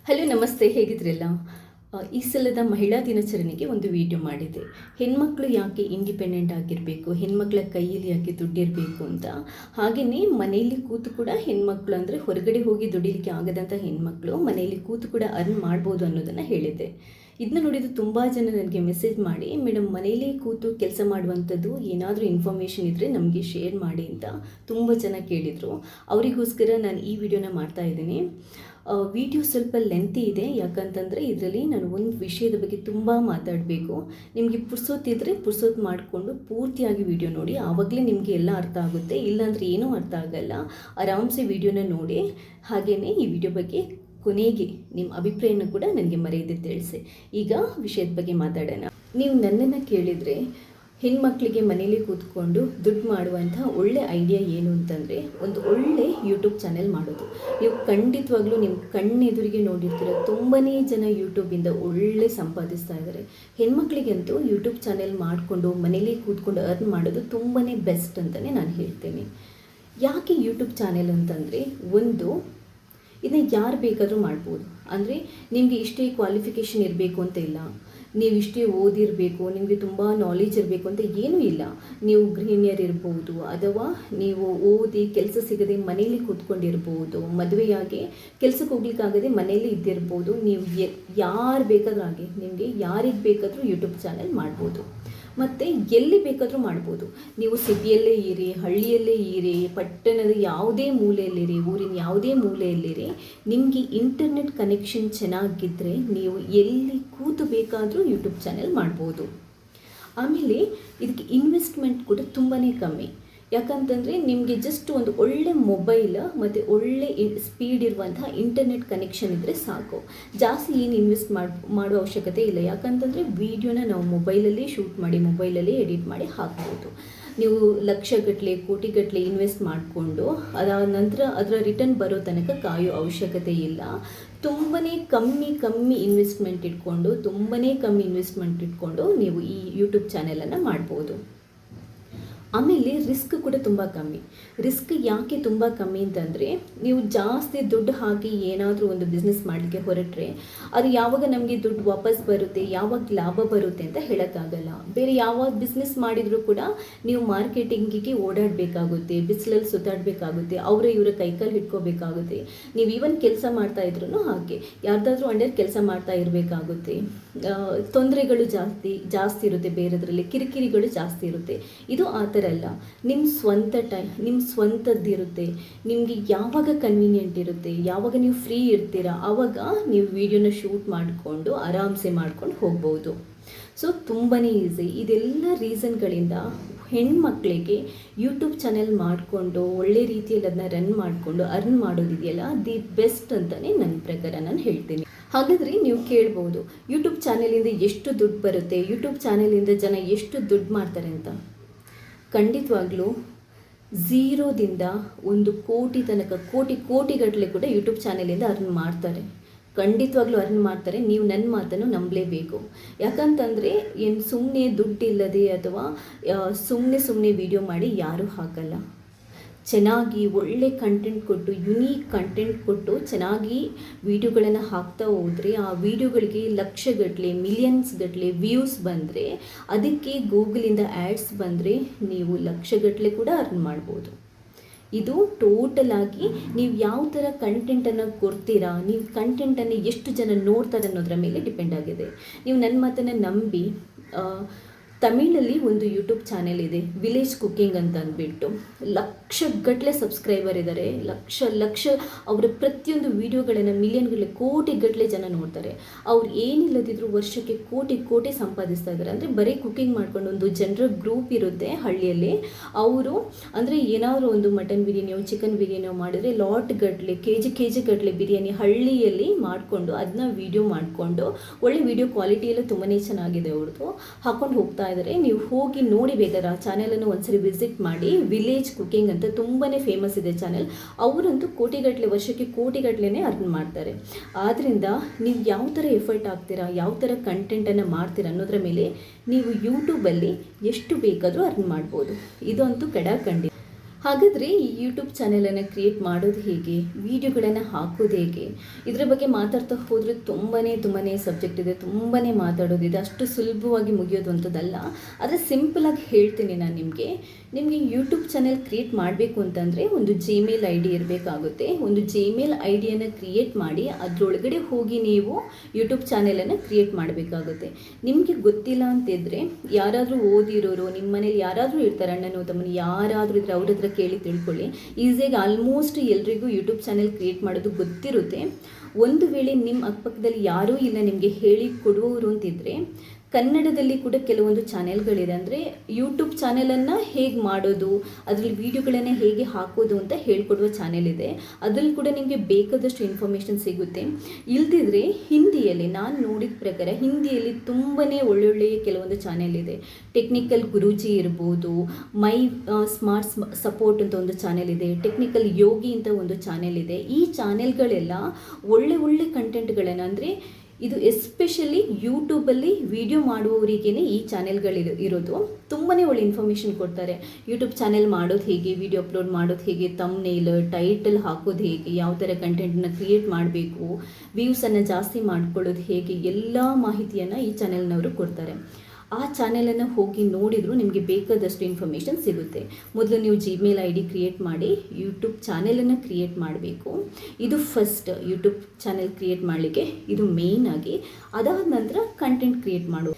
Hello ನಮಸ್ತೆ, ಹೇಗಿದ್ರಲ್ಲ? ಈ ಸಲದ ಮಹಿಳಾ ದಿನಾಚರಣೆಗೆ ಒಂದು ವಿಡಿಯೋ ಮಾಡಿದೆ. ಹೆಣ್ಮಕ್ಳು ಯಾಕೆ ಇಂಡಿಪೆಂಡೆಂಟ್ ಆಗಿರಬೇಕು, ಹೆಣ್ಮಕ್ಳ ಕೈಯಲ್ಲಿ ಯಾಕೆ ದುಡ್ಡಿರಬೇಕು ಅಂತ. ಹಾಗೆಯೇ ಮನೆಯಲ್ಲಿ ಕೂತು ಕೂಡ ಹೆಣ್ಮಕ್ಳು ಅಂದರೆ ಹೊರಗಡೆ ಹೋಗಿ ದುಡಿಲಿಕ್ಕೆ ಆಗದಂಥ ಹೆಣ್ಮಕ್ಳು ಮನೆಯಲ್ಲಿ ಕೂತು ಕೂಡ ಅರ್ನ್ ಮಾಡ್ಬೋದು ಅನ್ನೋದನ್ನು ಹೇಳಿದ್ದೆ. ಇದನ್ನ ನೋಡಿದ್ದು ತುಂಬ ಜನ ನನಗೆ ಮೆಸೇಜ್ ಮಾಡಿ, ಮೇಡಮ್ ಮನೆಯಲ್ಲೇ ಕೂತು ಕೆಲಸ ಮಾಡುವಂಥದ್ದು ಏನಾದರೂ ಇನ್ಫಾರ್ಮೇಷನ್ ಇದ್ದರೆ ನಮಗೆ ಶೇರ್ ಮಾಡಿ ಅಂತ ತುಂಬ ಜನ ಕೇಳಿದರು. ಅವರಿಗೋಸ್ಕರ ನಾನು ಈ ವಿಡಿಯೋನ ಮಾಡ್ತಾ ಇದ್ದೀನಿ. ವಿಡಿಯೋ ಸ್ವಲ್ಪ ಲೆಂತಿ ಇದೆ, ಯಾಕಂತಂದರೆ ಇದರಲ್ಲಿ ನಾನು ಒಂದು ವಿಷಯದ ಬಗ್ಗೆ ತುಂಬ ಮಾತಾಡಬೇಕು. ನಿಮಗೆ ಪುರ್ಸೊತ್ತಿದ್ದರೆ ಪುರ್ಸೊತ್ತು ಮಾಡಿಕೊಂಡು ಪೂರ್ತಿಯಾಗಿ ವಿಡಿಯೋ ನೋಡಿ, ಆವಾಗಲೇ ನಿಮಗೆ ಎಲ್ಲ ಅರ್ಥ ಆಗುತ್ತೆ. ಇಲ್ಲಾಂದರೆ ಏನೂ ಅರ್ಥ ಆಗಲ್ಲ. ಆರಾಮ್ಸೆ ವಿಡಿಯೋನ ನೋಡಿ. ಹಾಗೆಯೇ ಈ ವಿಡಿಯೋ ಬಗ್ಗೆ ಕೊನೆಗೆ ನಿಮ್ಮ ಅಭಿಪ್ರಾಯನ ಕೂಡ ನನಗೆ ಮರೆಯದೆ ತಿಳಿಸಿ. ಈಗ ವಿಷಯದ ಬಗ್ಗೆ ಮಾತಾಡೋಣ. ನೀವು ನನ್ನನ್ನು ಕೇಳಿದರೆ ಹೆಣ್ಮಕ್ಳಿಗೆ ಮನೇಲಿ ಕೂತ್ಕೊಂಡು ದುಡ್ಡು ಮಾಡುವಂಥ ಒಳ್ಳೆ ಐಡಿಯಾ ಏನು ಅಂತಂದರೆ, ಒಂದು ಒಳ್ಳೆ ಯೂಟ್ಯೂಬ್ ಚಾನೆಲ್ ಮಾಡೋದು. ನೀವು ಖಂಡಿತವಾಗ್ಲೂ ನಿಮ್ಮ ಕಣ್ಣೆದುರಿಗೆ ನೋಡಿರ್ತೀರ, ತುಂಬಾ ಜನ ಯೂಟ್ಯೂಬಿಂದ ಒಳ್ಳೆ ಸಂಪಾದಿಸ್ತಾ ಇದ್ದಾರೆ. ಹೆಣ್ಮಕ್ಳಿಗಂತೂ ಯೂಟ್ಯೂಬ್ ಚಾನೆಲ್ ಮಾಡಿಕೊಂಡು ಮನೇಲಿ ಕೂತ್ಕೊಂಡು ಅರ್ನ್ ಮಾಡೋದು ತುಂಬಾ ಬೆಸ್ಟ್ ಅಂತಲೇ ನಾನು ಹೇಳ್ತೇನೆ. ಯಾಕೆ ಯೂಟ್ಯೂಬ್ ಚಾನೆಲ್ ಅಂತಂದರೆ, ಒಂದು ಇದನ್ನ ಯಾರು ಬೇಕಾದರೂ ಮಾಡ್ಬೋದು. ಅಂದರೆ ನಿಮಗೆ ಇಷ್ಟೇ ಕ್ವಾಲಿಫಿಕೇಷನ್ ಇರಬೇಕು ಅಂತ ಇಲ್ಲ, ನೀವು ಇಷ್ಟೇ ಓದಿರಬೇಕು, ನಿಮಗೆ ತುಂಬ ನಾಲೆಜ್ ಇರಬೇಕು ಅಂತ ಏನೂ ಇಲ್ಲ. ನೀವು ಗೃಹಿಣಿಯರು ಇರ್ಬೋದು, ಅಥವಾ ನೀವು ಓದಿ ಕೆಲಸ ಸಿಗದೆ ಮನೇಲಿ ಕೂತ್ಕೊಂಡಿರ್ಬೋದು, ಮದುವೆಯಾಗಿ ಕೆಲಸಕ್ಕೆ ಹೋಗ್ಲಿಕ್ಕಾಗದೆ ಮನೇಲಿ ಇದ್ದಿರ್ಬೋದು. ನೀವು ಯಾರು ಬೇಕಾದರೂ ಆಗಿ ನಿಮಗೆ ಯಾರಿಗೆ ಬೇಕಾದರೂ ಯೂಟ್ಯೂಬ್ ಚಾನೆಲ್ ಮಾಡ್ಬೋದು. ಮತ್ತು ಎಲ್ಲಿ ಬೇಕಾದರೂ ಮಾಡ್ಬೋದು. ನೀವು ಸಿಟಿಯಲ್ಲೇ ಇರಿ, ಹಳ್ಳಿಯಲ್ಲೇ ಇರಿ, ಪಟ್ಟಣದ ಯಾವುದೇ ಮೂಲೆಯಲ್ಲಿರಿ, ಊರಿನ ಯಾವುದೇ ಮೂಲೆಯಲ್ಲಿರಿ, ನಿಮಗೆ ಇಂಟರ್ನೆಟ್ ಕನೆಕ್ಷನ್ ಚೆನ್ನಾಗಿದ್ದರೆ ನೀವು ಎಲ್ಲಿ ಕೂತು ಬೇಕಾದರೂ ಯೂಟ್ಯೂಬ್ ಚಾನೆಲ್ ಮಾಡ್ಬೋದು. ಆಮೇಲೆ ಇದಕ್ಕೆ ಇನ್ವೆಸ್ಟ್ಮೆಂಟ್ ಕೂಡ ತುಂಬಾ ಕಮ್ಮಿ. ಯಾಕಂತಂದರೆ ನಿಮಗೆ ಜಸ್ಟ್ ಒಂದು ಒಳ್ಳೆ ಮೊಬೈಲ್ ಮತ್ತು ಒಳ್ಳೆ ಸ್ಪೀಡ್ ಇರುವಂಥ ಇಂಟರ್ನೆಟ್ ಕನೆಕ್ಷನ್ ಇದ್ದರೆ ಸಾಕು. ಜಾಸ್ತಿ ಏನು ಇನ್ವೆಸ್ಟ್ ಮಾಡೋ ಅವಶ್ಯಕತೆ ಇಲ್ಲ. ಯಾಕಂತಂದರೆ ವೀಡಿಯೋನ ನಾವು ಮೊಬೈಲಲ್ಲೇ ಶೂಟ್ ಮಾಡಿ, ಮೊಬೈಲಲ್ಲೇ ಎಡಿಟ್ ಮಾಡಿ ಹಾಕ್ಬೋದು. ನೀವು ಲಕ್ಷಗಟ್ಟಲೆ ಕೋಟಿಗಟ್ಟಲೆ ಇನ್ವೆಸ್ಟ್ ಮಾಡಿಕೊಂಡು ಅದಾದ ನಂತರ ಅದರ ರಿಟರ್ನ್ ಬರೋ ತನಕ ಕಾಯೋ ಅವಶ್ಯಕತೆ ಇಲ್ಲ. ತುಂಬಾ ಕಮ್ಮಿ ಇನ್ವೆಸ್ಟ್ಮೆಂಟ್ ಇಟ್ಕೊಂಡು ನೀವು ಈ ಯೂಟ್ಯೂಬ್ ಚಾನೆಲನ್ನು ಮಾಡ್ಬೋದು. ಆಮೇಲೆ ರಿಸ್ಕ್ ಕೂಡ ತುಂಬ ಕಮ್ಮಿ. ರಿಸ್ಕ್ ಯಾಕೆ ತುಂಬ ಕಮ್ಮಿ ಅಂತಂದರೆ, ನೀವು ಜಾಸ್ತಿ ದುಡ್ಡು ಹಾಕಿ ಏನಾದರೂ ಒಂದು ಬಿಸ್ನೆಸ್ ಮಾಡಲಿಕ್ಕೆ ಹೊರಟ್ರೆ ಅದು ಯಾವಾಗ ನಮಗೆ ದುಡ್ಡು ವಾಪಸ್ ಬರುತ್ತೆ, ಯಾವಾಗ ಲಾಭ ಬರುತ್ತೆ ಅಂತ ಹೇಳೋಕ್ಕಾಗಲ್ಲ. ಬೇರೆ ಯಾವಾಗ ಬಿಸ್ನೆಸ್ ಮಾಡಿದರೂ ಕೂಡ ನೀವು ಮಾರ್ಕೆಟಿಂಗಿಗೆ ಓಡಾಡಬೇಕಾಗುತ್ತೆ, ಬಿಸಿಲಲ್ಲಿ ಸುತ್ತಾಡಬೇಕಾಗುತ್ತೆ, ಇವರ ಕೈಕಾಲು ಹಿಡ್ಕೋಬೇಕಾಗುತ್ತೆ. ನೀವು ಈವನ್ ಕೆಲಸ ಮಾಡ್ತಾ ಇದ್ರೂ ಹಾಗೆ ಯಾರ್ದಾದ್ರೂ ಅಂಡರ್ ಕೆಲಸ ಮಾಡ್ತಾ ಇರಬೇಕಾಗುತ್ತೆ. ತೊಂದರೆಗಳು ಜಾಸ್ತಿ ಇರುತ್ತೆ, ಬೇರೆದ್ರಲ್ಲಿ ಕಿರಿಕಿರಿಗಳು ಜಾಸ್ತಿ ಇರುತ್ತೆ. ಇದು ಆ ಥರ ಅಲ್ಲ. ನಿಮ್ಮ ಸ್ವಂತ ಟೈಮ್, ನಿಮ್ಮ ಸ್ವಂತದ್ದಿರುತ್ತೆ. ನಿಮಗೆ ಯಾವಾಗ ಕನ್ವೀನಿಯೆಂಟ್ ಇರುತ್ತೆ, ಯಾವಾಗ ನೀವು ಫ್ರೀ ಇರ್ತೀರಾ, ಆವಾಗ ನೀವು ವಿಡಿಯೋನ ಶೂಟ್ ಮಾಡಿಕೊಂಡು ಆರಾಮ್ಸೆ ಮಾಡ್ಕೊಂಡು ಹೋಗ್ಬೋದು. ಸೊ ತುಂಬಾ ಈಸಿ. ಇದೆಲ್ಲ ರೀಸನ್ಗಳಿಂದ ಹೆಣ್ಮಕ್ಳಿಗೆ ಯೂಟ್ಯೂಬ್ ಚಾನೆಲ್ ಮಾಡಿಕೊಂಡು ಒಳ್ಳೆ ರೀತಿಯಲ್ಲಿ ಅದನ್ನ ರನ್ ಮಾಡಿಕೊಂಡು ಅರ್ನ್ ಮಾಡೋದಿದೆಯಲ್ಲ, ದಿ ಬೆಸ್ಟ್ ಅಂತಲೇ ನನ್ನ ಪ್ರಕಾರ ನಾನು ಹೇಳ್ತೀನಿ. ಹಾಗಾದರೆ ನೀವು ಕೇಳ್ಬೋದು, ಯೂಟ್ಯೂಬ್ ಚಾನೆಲಿಂದ ಎಷ್ಟು ದುಡ್ಡು ಬರುತ್ತೆ, ಯೂಟ್ಯೂಬ್ ಚಾನೆಲಿಂದ ಜನ ಎಷ್ಟು ದುಡ್ಡು ಮಾಡ್ತಾರೆ ಅಂತ. ಖಂಡಿತವಾಗ್ಲೂ ಝೀರೋದಿಂದ 1 ಕೋಟಿ ತನಕ, ಕೋಟಿಗಟ್ಟಲೆ ಕೂಡ ಯೂಟ್ಯೂಬ್ ಚಾನೆಲಿಂದ ಅರ್ನ್ ಮಾಡ್ತಾರೆ. ಖಂಡಿತವಾಗ್ಲೂ ಅರ್ನ್ ಮಾಡ್ತಾರೆ. ನೀವು ನನ್ನ ಮಾತನ್ನು ನಂಬಲೇಬೇಕು. ಯಾಕಂತಂದರೆ ಏನು ಸುಮ್ಮನೆ ದುಡ್ಡಿಲ್ಲದೆ ಅಥವಾ ಸುಮ್ಮನೆ ವಿಡಿಯೋ ಮಾಡಿ ಯಾರೂ ಹಾಕಲ್ಲ. ಚೆನ್ನಾಗಿ ಒಳ್ಳೆ ಕಂಟೆಂಟ್ ಕೊಟ್ಟು, ಯುನೀಕ್ ಕಂಟೆಂಟ್ ಕೊಟ್ಟು ಚೆನ್ನಾಗಿ ವಿಡಿಯೋಗಳನ್ನು ಹಾಕ್ತಾ ಹೋದರೆ ಆ ವಿಡಿಯೋಗಳಿಗೆ ಲಕ್ಷಗಟ್ಟಲೆ, ಮಿಲಿಯನ್ಸ್ಗಟ್ಟಲೆ ವ್ಯೂಸ್ ಬಂದರೆ, ಅದಕ್ಕೆ ಗೂಗಲಿಂದ ಆ್ಯಡ್ಸ್ ಬಂದರೆ ನೀವು ಲಕ್ಷಗಟ್ಟಲೆ ಕೂಡ ಅರ್ನ್ ಮಾಡ್ಬೋದು. ಇದು ಟೋಟಲ್ ಆಗಿ ನೀವು ಯಾವ ಥರ ಕಂಟೆಂಟನ್ನು ಕೊಡ್ತೀರಾ, ನೀವು ಕಂಟೆಂಟನ್ನು ಎಷ್ಟು ಜನ ನೋಡ್ತಾರೆ ಅನ್ನೋದ್ರ ಮೇಲೆ ಡಿಪೆಂಡ್ ಆಗಿದೆ. ನೀವು ನನ್ನ ಮಾತನ್ನು ನಂಬಿ, ತಮಿಳಲ್ಲಿ ಒಂದು ಯೂಟ್ಯೂಬ್ ಚಾನೆಲ್ ಇದೆ, ವಿಲೇಜ್ ಕುಕ್ಕಿಂಗ್ ಅಂತ ಅಂದ್ಬಿಟ್ಟು. ಲಕ್ಷಗಟ್ಟಲೆ ಸಬ್ಸ್ಕ್ರೈಬರ್ ಇದ್ದಾರೆ. ಲಕ್ಷ ಅವರ ಪ್ರತಿಯೊಂದು ವೀಡಿಯೋಗಳನ್ನು ಮಿಲಿಯನ್ಗಟ್ಟಲೆ, ಕೋಟಿಗಟ್ಟಲೆ ಜನ ನೋಡ್ತಾರೆ. ಅವ್ರು ಏನಿಲ್ಲದಿದ್ರು ವರ್ಷಕ್ಕೆ ಕೋಟಿ ಸಂಪಾದಿಸ್ತಾ ಇದ್ದಾರೆ. ಅಂದರೆ ಬರೀ ಕುಕ್ಕಿಂಗ್ ಮಾಡ್ಕೊಂಡು, ಒಂದು ಜನರ ಗ್ರೂಪ್ ಇರುತ್ತೆ ಹಳ್ಳಿಯಲ್ಲಿ. ಅವರು ಅಂದರೆ ಏನಾದರೂ ಒಂದು ಮಟನ್ ಬಿರಿಯಾನಿಯೋ ಚಿಕನ್ ಬಿರಿಯಾನಿಯೋ ಮಾಡಿದರೆ ಲಾಟ್ಗಟ್ಟಲೆ, ಕೆಜಿ ಗಟ್ಟಲೆ ಬಿರಿಯಾನಿ ಹಳ್ಳಿಯಲ್ಲಿ ಮಾಡಿಕೊಂಡು ಅದನ್ನ ವೀಡಿಯೋ ಮಾಡಿಕೊಂಡು, ಒಳ್ಳೆ ವೀಡಿಯೋ ಕ್ವಾಲಿಟಿ ಎಲ್ಲ ತುಂಬಾ ಚೆನ್ನಾಗಿದೆ ಅವ್ರದ್ದು, ಹಾಕೊಂಡು ಹೋಗ್ತಾ ಇದ್ದಾರೆ. ನೀವು ಹೋಗಿ ನೋಡಿ, ಬೇಕಾದ್ರೆ ಆ ಚಾನೆಲನ್ನು ಒಂದ್ಸರಿ ವಿಸಿಟ್ ಮಾಡಿ. ವಿಲೇಜ್ ಕುಕ್ಕಿಂಗ್ ಅಂತ ತುಂಬಾ ಫೇಮಸ್ ಇದೆ ಚಾನೆಲ್. ಅವರಂತೂ ಕೋಟಿಗಟ್ಟಲೆ, ವರ್ಷಕ್ಕೆ ಕೋಟಿಗಟ್ಟಲೆ ಅರ್ನ್ ಮಾಡ್ತಾರೆ. ಆದ್ದರಿಂದ ನೀವು ಯಾವ ಥರ ಎಫರ್ಟ್ ಹಾಕ್ತೀರಾ, ಯಾವ ಥರ ಕಂಟೆಂಟನ್ನು ಮಾಡ್ತೀರಾ ಅನ್ನೋದ್ರ ಮೇಲೆ ನೀವು ಯೂಟ್ಯೂಬಲ್ಲಿ ಎಷ್ಟು ಬೇಕಾದರೂ ಅರ್ನ್ ಮಾಡ್ಬೋದು. ಇದಂತೂ ಖಂಡಿತ. ಹಾಗಾದರೆ ಈ ಯೂಟ್ಯೂಬ್ ಚಾನೆಲನ್ನು ಕ್ರಿಯೇಟ್ ಮಾಡೋದು ಹೇಗೆ, ವಿಡಿಯೋಗಳನ್ನು ಹಾಕೋದು ಹೇಗೆ, ಇದರ ಬಗ್ಗೆ ಮಾತಾಡ್ತಾ ಹೋದರೆ ತುಂಬಾ ಸಬ್ಜೆಕ್ಟ್ ಇದೆ, ತುಂಬಾ ಮಾತಾಡೋದಿದೆ. ಅಷ್ಟು ಸುಲಭವಾಗಿ ಮುಗಿಯೋದು ಅಂಥದ್ದಲ್ಲ. ಆದರೆ ಸಿಂಪಲಾಗಿ ಹೇಳ್ತೀನಿ ನಾನು ನಿಮಗೆ ಯೂಟ್ಯೂಬ್ ಚಾನೆಲ್ ಕ್ರಿಯೇಟ್ ಮಾಡಬೇಕು ಅಂತಂದರೆ ಒಂದು ಜಿಮೇಲ್ ಐ ಡಿ ಇರಬೇಕಾಗುತ್ತೆ. ಒಂದು ಜಿಮೇಲ್ ಐ ಡಿಯನ್ನು ಕ್ರಿಯೇಟ್ ಮಾಡಿ ಅದರೊಳಗಡೆ ಹೋಗಿ ನೀವು ಯೂಟ್ಯೂಬ್ ಚಾನೆಲನ್ನು ಕ್ರಿಯೇಟ್ ಮಾಡಬೇಕಾಗುತ್ತೆ. ನಿಮಗೆ ಗೊತ್ತಿಲ್ಲ ಅಂತಿದ್ರೆ ಯಾರಾದರೂ ಓದಿರೋರು ನಿಮ್ಮ ಮನೇಲಿ ಯಾರಾದರೂ ಇರ್ತಾರೆ, ಅಣ್ಣನೋ ತಮ್ಮನ ಯಾರಾದರೂ ಇದ್ದರೆ ಅವ್ರ ಹತ್ರ ಕೇಳಿ ತಿಳ್ಕೊಳ್ಳಿ. ಈಸಿಯಾಗಿ ಆಲ್ಮೋಸ್ಟ್ ಎಲ್ರಿಗೂ ಯೂಟ್ಯೂಬ್ ಚಾನೆಲ್ ಕ್ರಿಯೇಟ್ ಮಾಡೋದು ಗೊತ್ತಿರುತ್ತೆ. ಒಂದು ವೇಳೆ ನಿಮ್ಮ ಅಕ್ಕಪಕ್ಕದಲ್ಲಿ ಯಾರೂ ಇಲ್ಲ ನಿಮಗೆ ಹೇಳಿ ಕೊಡುವವರು ಅಂತಿದ್ರೆ ಕನ್ನಡದಲ್ಲಿ ಕೂಡ ಕೆಲವೊಂದು ಚಾನೆಲ್ಗಳಿದೆ. ಅಂದರೆ ಯೂಟ್ಯೂಬ್ ಚಾನೆಲನ್ನು ಹೇಗೆ ಮಾಡೋದು, ಅದರಲ್ಲಿ ವೀಡಿಯೋಗಳನ್ನು ಹೇಗೆ ಹಾಕೋದು ಅಂತ ಹೇಳ್ಕೊಡುವ ಚಾನೆಲ್ ಇದೆ. ಅದರಲ್ಲಿ ಕೂಡ ನಿಮಗೆ ಬೇಕಾದಷ್ಟು ಇನ್ಫಾರ್ಮೇಷನ್ ಸಿಗುತ್ತೆ. ಇಲ್ದಿದ್ರೆ ಹಿಂದಿಯಲ್ಲಿ ನಾನು ನೋಡಿದ ಪ್ರಕಾರ ಹಿಂದಿಯಲ್ಲಿ ತುಂಬಾ ಒಳ್ಳೊಳ್ಳೆಯ ಕೆಲವೊಂದು ಚಾನೆಲ್ ಇದೆ. ಟೆಕ್ನಿಕಲ್ ಗುರೂಜಿ ಇರ್ಬೋದು, ಮೈ ಸ್ಮಾರ್ಟ್ ಸಪೋರ್ಟ್ ಅಂತ ಒಂದು ಚಾನೆಲ್ ಇದೆ, ಟೆಕ್ನಿಕಲ್ ಯೋಗಿ ಅಂತ ಒಂದು ಚಾನೆಲ್ ಇದೆ. ಈ ಚಾನೆಲ್ಗಳೆಲ್ಲ ಒಳ್ಳೆ ಕಂಟೆಂಟ್ಗಳನ್ನು, ಅಂದರೆ ಇದು ಎಸ್ಪೆಷಲಿ ಯೂಟ್ಯೂಬಲ್ಲಿ ವಿಡಿಯೋ ಮಾಡುವವರಿಗೇ ಈ ಚಾನೆಲ್ಗಳಿರೋದು. ತುಂಬಾ ಒಳ್ಳೆ ಇನ್ಫಾರ್ಮೇಷನ್ ಕೊಡ್ತಾರೆ. ಯೂಟ್ಯೂಬ್ ಚಾನೆಲ್ ಮಾಡೋದು ಹೇಗೆ, ವಿಡಿಯೋ ಅಪ್ಲೋಡ್ ಮಾಡೋದು ಹೇಗೆ, ತಮ್ನೇಲ್ ಟೈಟಲ್ ಹಾಕೋದು ಹೇಗೆ, ಯಾವ ಥರ ಕಂಟೆಂಟನ್ನು ಕ್ರಿಯೇಟ್ ಮಾಡಬೇಕು, ವ್ಯೂಸನ್ನು ಜಾಸ್ತಿ ಮಾಡ್ಕೊಳ್ಳೋದು ಹೇಗೆ, ಎಲ್ಲ ಮಾಹಿತಿಯನ್ನು ಈ ಚಾನೆಲ್ನವರು ಕೊಡ್ತಾರೆ. ಆ ಚಾನೆಲನ್ನು ಹೋಗಿ ನೋಡಿದರೂ ನಿಮಗೆ ಬೇಕಾದಷ್ಟು ಇನ್ಫಾರ್ಮೇಷನ್ ಸಿಗುತ್ತೆ. ಮೊದಲು ನೀವು ಜಿಮೇಲ್ ಐ ಡಿ ಕ್ರಿಯೇಟ್ ಮಾಡಿ ಯೂಟ್ಯೂಬ್ ಚಾನೆಲನ್ನು ಕ್ರಿಯೇಟ್ ಮಾಡಬೇಕು. ಇದು ಫಸ್ಟ್ ಯೂಟ್ಯೂಬ್ ಚಾನೆಲ್ ಕ್ರಿಯೇಟ್ ಮಾಡಲಿಕ್ಕೆ ಇದು ಮೇಯ್ನ್ ಆಗಿ. ಅದಾದ ನಂತರ ಕಂಟೆಂಟ್ ಕ್ರಿಯೇಟ್ ಮಾಡೋದು.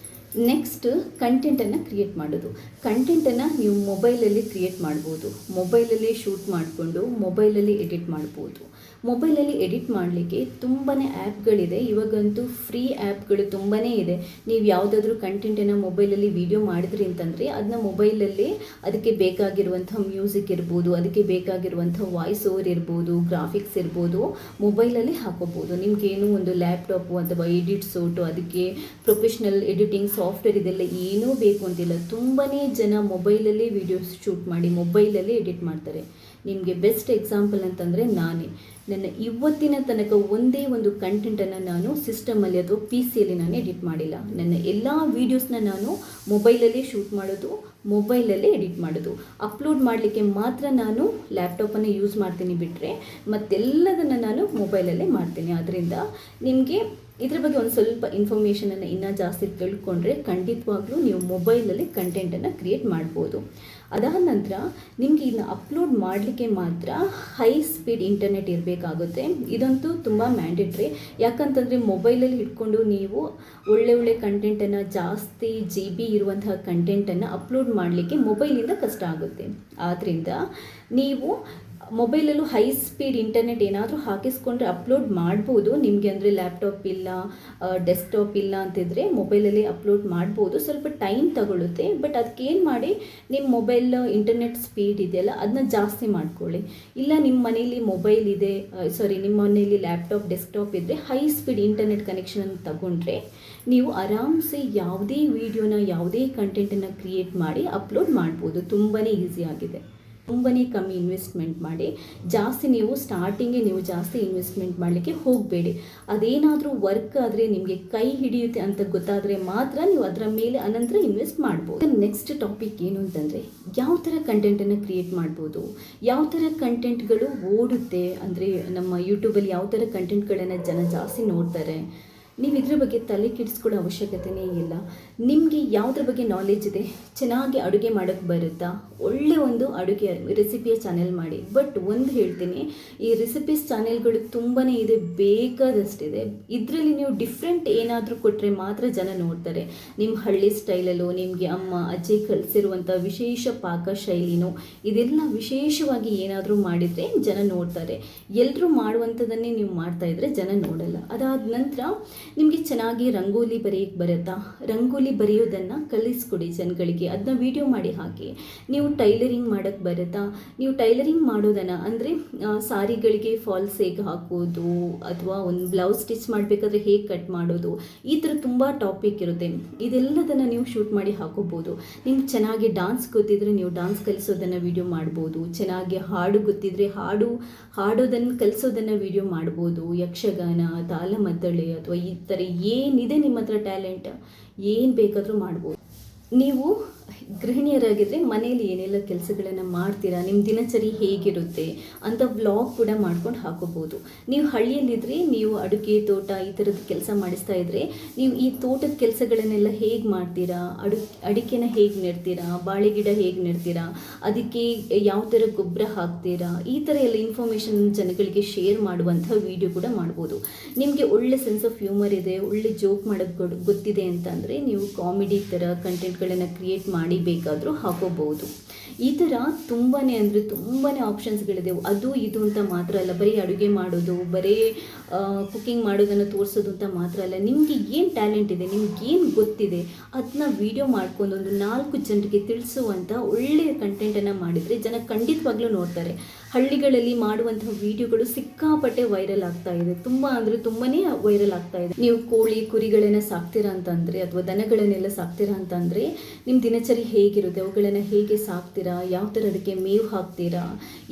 ನೆಕ್ಸ್ಟ್ ಕಂಟೆಂಟನ್ನು ಕ್ರಿಯೇಟ್ ಮಾಡೋದು. ಕಂಟೆಂಟನ್ನು ನೀವು ಮೊಬೈಲಲ್ಲಿ ಕ್ರಿಯೇಟ್ ಮಾಡ್ಬೋದು, ಮೊಬೈಲಲ್ಲಿ ಶೂಟ್ ಮಾಡಿಕೊಂಡು ಮೊಬೈಲಲ್ಲಿ ಎಡಿಟ್ ಮಾಡ್ಬೋದು. ಮೊಬೈಲಲ್ಲಿ ಎಡಿಟ್ ಮಾಡಲಿಕ್ಕೆ ತುಂಬಾ ಆ್ಯಪ್ಗಳಿದೆ. ಇವಾಗಂತೂ ಫ್ರೀ ಆ್ಯಪ್ಗಳು ತುಂಬಾ ಇದೆ. ನೀವು ಯಾವುದಾದ್ರೂ ಕಂಟೆಂಟನ್ನು ಮೊಬೈಲಲ್ಲಿ ವಿಡಿಯೋ ಮಾಡಿದ್ರಿ ಅಂತಂದರೆ ಅದನ್ನ ಮೊಬೈಲಲ್ಲಿ ಅದಕ್ಕೆ ಬೇಕಾಗಿರುವಂಥ ಮ್ಯೂಸಿಕ್ ಇರ್ಬೋದು, ಅದಕ್ಕೆ ಬೇಕಾಗಿರುವಂಥ ವಾಯ್ಸ್ ಓವರ್ ಇರ್ಬೋದು, ಗ್ರಾಫಿಕ್ಸ್ ಇರ್ಬೋದು, ಮೊಬೈಲಲ್ಲಿ ಹಾಕೋಬೋದು. ನಿಮಗೇನು ಒಂದು ಲ್ಯಾಪ್ಟಾಪು ಅಥವಾ ಎಡಿಟ್ ಸೋಟು, ಅದಕ್ಕೆ ಪ್ರೊಫೆಷ್ನಲ್ ಎಡಿಟಿಂಗ್ ಸಾಫ್ಟ್ವೇರ್ ಇದೆಲ್ಲ ಏನೂ ಬೇಕು ಅಂತಿಲ್ಲ. ತುಂಬಾ ಜನ ಮೊಬೈಲಲ್ಲಿ ವಿಡಿಯೋಸ್ ಶೂಟ್ ಮಾಡಿ ಮೊಬೈಲಲ್ಲಿ ಎಡಿಟ್ ಮಾಡ್ತಾರೆ. ನಿಮಗೆ ಬೆಸ್ಟ್ ಎಕ್ಸಾಂಪಲ್ ಅಂತಂದರೆ ನನ್ನ ಇವತ್ತಿನ ತನಕ ಒಂದೇ ಒಂದು ಕಂಟೆಂಟನ್ನು ನಾನು ಸಿಸ್ಟಮಲ್ಲಿ ಅಥವಾ ಪಿ ಸಿಯಲ್ಲಿ ನಾನು ಎಡಿಟ್ ಮಾಡಿಲ್ಲ. ನನ್ನ ಎಲ್ಲ ವೀಡಿಯೋಸ್ನ ನಾನು ಮೊಬೈಲಲ್ಲಿ ಶೂಟ್ ಮಾಡೋದು, ಮೊಬೈಲಲ್ಲೇ ಎಡಿಟ್ ಮಾಡೋದು. ಅಪ್ಲೋಡ್ ಮಾಡಲಿಕ್ಕೆ ಮಾತ್ರ ನಾನು ಲ್ಯಾಪ್ಟಾಪನ್ನು ಯೂಸ್ ಮಾಡ್ತೀನಿ ಬಿಟ್ಟರೆ ಮತ್ತೆಲ್ಲದನ್ನು ನಾನು ಮೊಬೈಲಲ್ಲೇ ಮಾಡ್ತೀನಿ. ಆದ್ದರಿಂದ ನಿಮಗೆ ಇದ್ರ ಬಗ್ಗೆ ಒಂದು ಸ್ವಲ್ಪ ಇನ್ಫಾರ್ಮೇಷನನ್ನು ಇನ್ನೂ ಜಾಸ್ತಿ ತಿಳ್ಕೊಂಡ್ರೆ ಖಂಡಿತವಾಗ್ಲೂ ನೀವು ಮೊಬೈಲಲ್ಲಿ ಕಂಟೆಂಟನ್ನು ಕ್ರಿಯೇಟ್ ಮಾಡ್ಬೋದು. ಅದಾದ ನಂತರ ನಿಮಗೆ ಇದನ್ನ ಅಪ್ಲೋಡ್ ಮಾಡಲಿಕ್ಕೆ ಮಾತ್ರ ಹೈ ಸ್ಪೀಡ್ ಇಂಟರ್ನೆಟ್ ಇರಬೇಕಾಗುತ್ತೆ. ಇದಂತೂ ತುಂಬ ಮ್ಯಾಂಡೇಟ್ರಿ. ಯಾಕಂತಂದರೆ ಮೊಬೈಲಲ್ಲಿ ಇಟ್ಕೊಂಡು ನೀವು ಒಳ್ಳೆ ಕಂಟೆಂಟನ್ನು, ಜಾಸ್ತಿ GB ಇರುವಂತಹ ಕಂಟೆಂಟನ್ನು ಅಪ್ಲೋಡ್ ಮಾಡಲಿಕ್ಕೆ ಮೊಬೈಲಿಂದ ಕಷ್ಟ ಆಗುತ್ತೆ. ಆದ್ದರಿಂದ ನೀವು ಮೊಬೈಲಲ್ಲೂ ಹೈ ಸ್ಪೀಡ್ ಇಂಟರ್ನೆಟ್ ಏನಾದರೂ ಹಾಕಿಸ್ಕೊಂಡ್ರೆ ಅಪ್ಲೋಡ್ ಮಾಡ್ಬೋದು. ನಿಮಗೆ ಅಂದರೆ ಲ್ಯಾಪ್ಟಾಪ್ ಇಲ್ಲ, ಡೆಸ್ಕ್ಟಾಪ್ ಇಲ್ಲ ಅಂತಿದ್ರೆ ಮೊಬೈಲಲ್ಲಿ ಅಪ್ಲೋಡ್ ಮಾಡ್ಬೋದು. ಸ್ವಲ್ಪ ಟೈಮ್ ತಗೊಳ್ಳುತ್ತೆ. ಬಟ್ ಅದಕ್ಕೇನು ಮಾಡಿ, ನಿಮ್ಮ ಮೊಬೈಲ್ ಇಂಟರ್ನೆಟ್ ಸ್ಪೀಡ್ ಇದೆಯಲ್ಲ ಅದನ್ನ ಜಾಸ್ತಿ ಮಾಡ್ಕೊಳ್ಳಿ. ಇಲ್ಲ ನಿಮ್ಮ ಮನೇಲಿ ಮೊಬೈಲ್ ಇದೆ, ನಿಮ್ಮ ಮನೇಲಿ ಲ್ಯಾಪ್ಟಾಪ್, ಡೆಸ್ಕ್ಟಾಪ್ ಇದ್ದರೆ ಹೈ ಸ್ಪೀಡ್ ಇಂಟರ್ನೆಟ್ ಕನೆಕ್ಷನ್ ತಗೊಂಡ್ರೆ ನೀವು ಆರಾಮ್ಸೆ ಯಾವುದೇ ವೀಡಿಯೋನ, ಯಾವುದೇ ಕಂಟೆಂಟನ್ನು ಕ್ರಿಯೇಟ್ ಮಾಡಿ ಅಪ್ಲೋಡ್ ಮಾಡ್ಬೋದು. ತುಂಬಾ ಈಸಿ ಆಗಿದೆ. ತುಂಬಾ ಕಮ್ಮಿ ಇನ್ವೆಸ್ಟ್ಮೆಂಟ್ ಮಾಡಿ. ನೀವು ಸ್ಟಾರ್ಟಿಂಗೇ ಜಾಸ್ತಿ ಇನ್ವೆಸ್ಟ್ಮೆಂಟ್ ಮಾಡಲಿಕ್ಕೆ ಹೋಗಬೇಡಿ. ಅದೇನಾದರೂ ವರ್ಕ್ ಆದರೆ, ನಿಮಗೆ ಕೈ ಹಿಡಿಯುತ್ತೆ ಅಂತ ಗೊತ್ತಾದರೆ ಮಾತ್ರ ನೀವು ಅದರ ಮೇಲೆ ಅನಂತರ ಇನ್ವೆಸ್ಟ್ ಮಾಡ್ಬೋದು. ನೆಕ್ಸ್ಟ್ ಟಾಪಿಕ್ ಏನು ಅಂತಂದರೆ ಯಾವ ಥರ ಕಂಟೆಂಟನ್ನು ಕ್ರಿಯೇಟ್ ಮಾಡ್ಬೋದು, ಯಾವ ಥರ ಕಂಟೆಂಟ್ಗಳು ಓಡುತ್ತೆ, ಅಂದರೆ ನಮ್ಮ ಯೂಟ್ಯೂಬಲ್ಲಿ ಯಾವ ಥರ ಕಂಟೆಂಟ್ಗಳನ್ನು ಜನ ಜಾಸ್ತಿ ನೋಡ್ತಾರೆ. ನೀವು ಇದ್ರ ಬಗ್ಗೆ ತಲೆ ಕೆಡಿಸ್ಕೊಳ್ಳೋ ಅವಶ್ಯಕತೆಯೇ ಇಲ್ಲ. ನಿಮಗೆ ಯಾವುದ್ರ ಬಗ್ಗೆ ನಾಲೆಜ್ ಇದೆ, ಚೆನ್ನಾಗಿ ಅಡುಗೆ ಮಾಡೋಕ್ಕೆ ಬರುತ್ತಾ, ಒಳ್ಳೆ ಒಂದು ಅಡುಗೆ ರೆಸಿಪಿಯ ಚಾನೆಲ್ ಮಾಡಿ. ಬಟ್ ಒಂದು ಹೇಳ್ತೀನಿ, ಈ ರೆಸಿಪೀಸ್ ಚಾನೆಲ್ಗಳು ತುಂಬಾ ಇದೆ, ಬೇಕಾದಷ್ಟಿದೆ. ಇದರಲ್ಲಿ ನೀವು ಡಿಫ್ರೆಂಟ್ ಏನಾದರೂ ಕೊಟ್ಟರೆ ಮಾತ್ರ ಜನ ನೋಡ್ತಾರೆ. ನಿಮ್ಮ ಹಳ್ಳಿ ಸ್ಟೈಲಲ್ಲೋ, ನಿಮಗೆ ಅಮ್ಮ ಅಜ್ಜಿ ಕಲಿಸಿರುವಂಥ ವಿಶೇಷ ಪಾಕ ಶೈಲಿನೋ, ಇದೆಲ್ಲ ವಿಶೇಷವಾಗಿ ಏನಾದರೂ ಮಾಡಿದರೆ ಜನ ನೋಡ್ತಾರೆ. ಎಲ್ಲರೂ ಮಾಡುವಂಥದ್ದನ್ನೇ ನೀವು ಮಾಡ್ತಾಯಿದ್ರೆ ಜನ ನೋಡಲ್ಲ. ಅದಾದ ನಂತರ ನಿಮಗೆ ಚೆನ್ನಾಗಿ ರಂಗೋಲಿ ಬರೆಯೋಕ್ಕೆ ಬರುತ್ತಾ, ರಂಗೋಲಿ ಬರೆಯೋದನ್ನು ಕಲಿಸ್ಕೊಡಿ ಜನಗಳಿಗೆ. ಅದನ್ನ ವಿಡಿಯೋ ಮಾಡಿ ಹಾಕಿ. ನೀವು ಟೈಲರಿಂಗ್ ಮಾಡೋಕ್ಕೆ ಬರುತ್ತಾ, ನೀವು ಟೈಲರಿಂಗ್ ಮಾಡೋದನ್ನು, ಅಂದರೆ ಸಾರಿಗಳಿಗೆ ಫಾಲ್ಸ್ ಹೇಗೆ ಹಾಕೋದು, ಅಥವಾ ಒಂದು ಬ್ಲೌಸ್ ಸ್ಟಿಚ್ ಮಾಡಬೇಕಾದ್ರೆ ಹೇಗೆ ಕಟ್ ಮಾಡೋದು, ಈ ಥರ ತುಂಬ ಟಾಪಿಕ್ ಇರುತ್ತೆ. ಇದೆಲ್ಲದನ್ನು ನೀವು ಶೂಟ್ ಮಾಡಿ ಹಾಕೋಬೋದು. ನಿಮ್ಗೆ ಚೆನ್ನಾಗಿ ಡಾನ್ಸ್ ಗೊತ್ತಿದ್ರೆ ನೀವು ಡಾನ್ಸ್ ಕಲಿಸೋದನ್ನು ವಿಡಿಯೋ ಮಾಡ್ಬೋದು. ಚೆನ್ನಾಗಿ ಹಾಡು ಗೊತ್ತಿದ್ರೆ ಹಾಡೋದನ್ನು ಕಲಿಸೋದನ್ನು ವಿಡಿಯೋ ಮಾಡ್ಬೋದು. ಯಕ್ಷಗಾನ, ತಾಳಮದ್ದಳೆ ಅಥವಾ ಈ ಥರ ಏನಿದೆ ನಿಮ್ಮ ಹತ್ರ ಟ್ಯಾಲೆಂಟ್, ಏನು ಬೇಕಾದರೂ ಮಾಡ್ಬೋದು. ನೀವು ಗೃಹಿಣಿಯರಾಗಿದ್ದರೆ ಮನೆಯಲ್ಲಿ ಏನೆಲ್ಲ ಕೆಲಸಗಳನ್ನು ಮಾಡ್ತೀರಾ, ನಿಮ್ಮ ದಿನಚರಿ ಹೇಗಿರುತ್ತೆ ಅಂತ ವ್ಲಾಗ್ ಕೂಡ ಮಾಡ್ಕೊಂಡು ಹಾಕೋಬೋದು. ನೀವು ಹಳ್ಳಿಯಲ್ಲಿದ್ದರೆ ನೀವು ಅಡುಗೆ ತೋಟ ಈ ಥರದ್ದು ಕೆಲಸ ಮಾಡಿಸ್ತಾ ಇದ್ದರೆ ನೀವು ಈ ತೋಟದ ಕೆಲಸಗಳನ್ನೆಲ್ಲ ಹೇಗೆ ಮಾಡ್ತೀರಾ, ಅಡಿಕೆನ ಹೇಗೆ ನೆಡ್ತೀರಾ, ಬಾಳೆ ಗಿಡ ಹೇಗೆ ನೆಡ್ತೀರಾ, ಅದಕ್ಕೆ ಯಾವ ಥರ ಗೊಬ್ಬರ ಹಾಕ್ತೀರಾ, ಈ ಥರ ಎಲ್ಲ ಇನ್ಫಾರ್ಮೇಷನ್ ಜನಗಳಿಗೆ ಶೇರ್ ಮಾಡುವಂಥ ವಿಡಿಯೋ ಕೂಡ ಮಾಡ್ಬೋದು. ನಿಮಗೆ ಒಳ್ಳೆ ಸೆನ್ಸ್ ಆಫ್ ಹ್ಯೂಮರ್ ಇದೆ, ಒಳ್ಳೆ ಜೋಕ್ ಮಾಡೋದು ಗೊತ್ತಿದೆ ಅಂತಂದರೆ ನೀವು ಕಾಮಿಡಿ ಥರ ಕಂಟೆಂಟ್ಗಳನ್ನು ಕ್ರಿಯೇಟ್ ಮಾಡಿ ಬೇಕಾದರೂ ಹಾಕೋಬಹುದು. ಈ ಥರ ತುಂಬಾ ಅಂದರೆ ತುಂಬಾ ಆಪ್ಷನ್ಸ್ಗಳಿದೆ. ಅದು ಇದು ಅಂತ ಮಾತ್ರ ಅಲ್ಲ, ಬರೀ ಅಡುಗೆ ಮಾಡೋದು, ಬರೀ ಕುಕ್ಕಿಂಗ್ ಮಾಡೋದನ್ನು ತೋರಿಸೋದು ಅಂತ ಮಾತ್ರ ಅಲ್ಲ, ನಿಮಗೆ ಏನು ಟ್ಯಾಲೆಂಟ್ ಇದೆ, ನಿಮ್ಗೇನು ಗೊತ್ತಿದೆ ಅದನ್ನ ವಿಡಿಯೋ ಮಾಡ್ಕೊಂಡು ಒಂದು 4 ಜನರಿಗೆ ತಿಳಿಸುವಂಥ ಒಳ್ಳೆಯ ಕಂಟೆಂಟನ್ನು ಮಾಡಿದರೆ ಜನ ಖಂಡಿತವಾಗ್ಲೂ ನೋಡ್ತಾರೆ. ಹಳ್ಳಿಗಳಲ್ಲಿ ಮಾಡುವಂತಹ ವಿಡಿಯೋಗಳು ಸಿಕ್ಕಾಪಟ್ಟೆ ವೈರಲ್ ಆಗ್ತಾ ಇದೆ, ತುಂಬ ಅಂದರೆ ತುಂಬಾ ವೈರಲ್ ಆಗ್ತಾ ಇದೆ. ನೀವು ಕೋಳಿ ಕುರಿಗಳನ್ನು ಸಾಕ್ತೀರಾ ಅಂತಂದರೆ ಅಥವಾ ದನಗಳನ್ನೆಲ್ಲ ಸಾಕ್ತೀರಾ ಅಂತಂದರೆ ನಿಮ್ಮ ದಿನಚರಿ ಹೇಗಿರುತ್ತೆ, ಅವುಗಳನ್ನು ಹೇಗೆ ಸಾಕ್ತೀರಾ, ಯಾವ ಥರ ಅದಕ್ಕೆ ಮೇವು ಹಾಕ್ತೀರಾ,